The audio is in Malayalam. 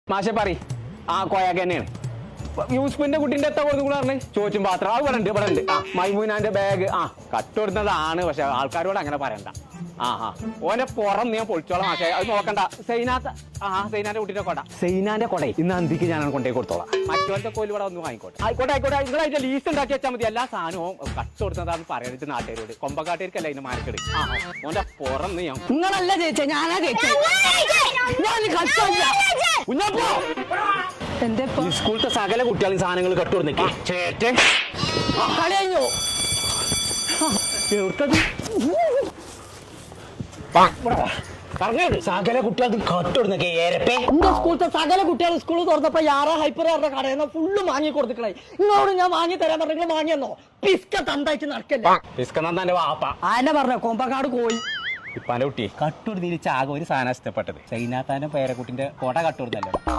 മാഷെ പറ ആ കോയാക്ക് തന്നെയാണ് യൂസ്ഫിന്റെ കുട്ടിന്റെ എത്ര കൊടുത്തു കൂടെ പറഞ്ഞ് ചോദിച്ചും പാത്രം അത് ഇവിടെ ഉണ്ട് ആ മൈമൂനാന്റെ ബാഗ് ആ കട്ടുകൊടുത്തതാണ് പക്ഷെ ആൾക്കാരോട് അങ്ങനെ പറയണ്ട ഓനെ പുറം ഞാൻ പൊളിച്ചോളാം മാഷെ അത് നോക്കണ്ട സൈനാന്റെ കുട്ടീനെ കൊട സൈനാന്റെ കൊട ഇന്ന് അന്തിക്ക് ഞാൻ കൊണ്ടേ കൊടുത്തോളാം മറ്റോന്റെ കോയിൽ ഇവിടെ ഒന്ന് വാങ്ങിക്കോട്ടെ ആയിക്കോട്ടെ നിങ്ങളതിന്റെ ലീസ്റ്റ് ഉണ്ടാക്കി വെച്ചാൽ മതി എല്ലാ സാധനവും കട്ട് കൊടുത്തതാന്ന് പറയരുത് നാട്ടുകാരോട് കൊമ്പക്കാട്ടുകാർക്കല്ല അതിന്റെ മാർക്കട് ഓന്റെ പുറം ഞാൻ നിങ്ങളല്ല ചേച്ചി ഞാനാ ചേച്ചി സ്കൂളത്തെ സകല കുട്ടികളും സാധനങ്ങൾ കട്ടുകൊടുന്നേക്ക് ചേട്ടൻ കളിയോ സകല കുട്ടികൾക്ക് കട്ടുകൊടുന്നേക്കെ ഏരപ്പേ എന്റെ സ്കൂളത്തെ സകല കുട്ടികൾ സ്കൂളിൽ തുറന്നപ്പോ യാറാ ഹൈപ്പറുകാരുടെ കടയിൽ നിന്ന് ഫുള്ള് വാങ്ങി കൊടുത്തിക്കളെ ഇങ്ങോട്ട് ഞാൻ വാങ്ങി തരാൻ പറഞ്ഞെങ്കിൽ വാങ്ങിയെന്നോ പിസ്ക തണ്ടായിട്ട് നടക്കല്ലേ പിസ്കന്നെ വാപ്പ ആന്നെ പറഞ്ഞ കൊമ്പക്കാട് കോഴി ഇപ്പാന്റെ കുട്ടി കട്ടുകൊടുത്തിരിച്ച് ആകെ ഒരു സാധനം ഇഷ്ടപ്പെട്ടത് ചൈനാത്താന്റെ പേരക്കുട്ടിന്റെ കോട്ട കട്ടുകൊടുന്നല്ലോ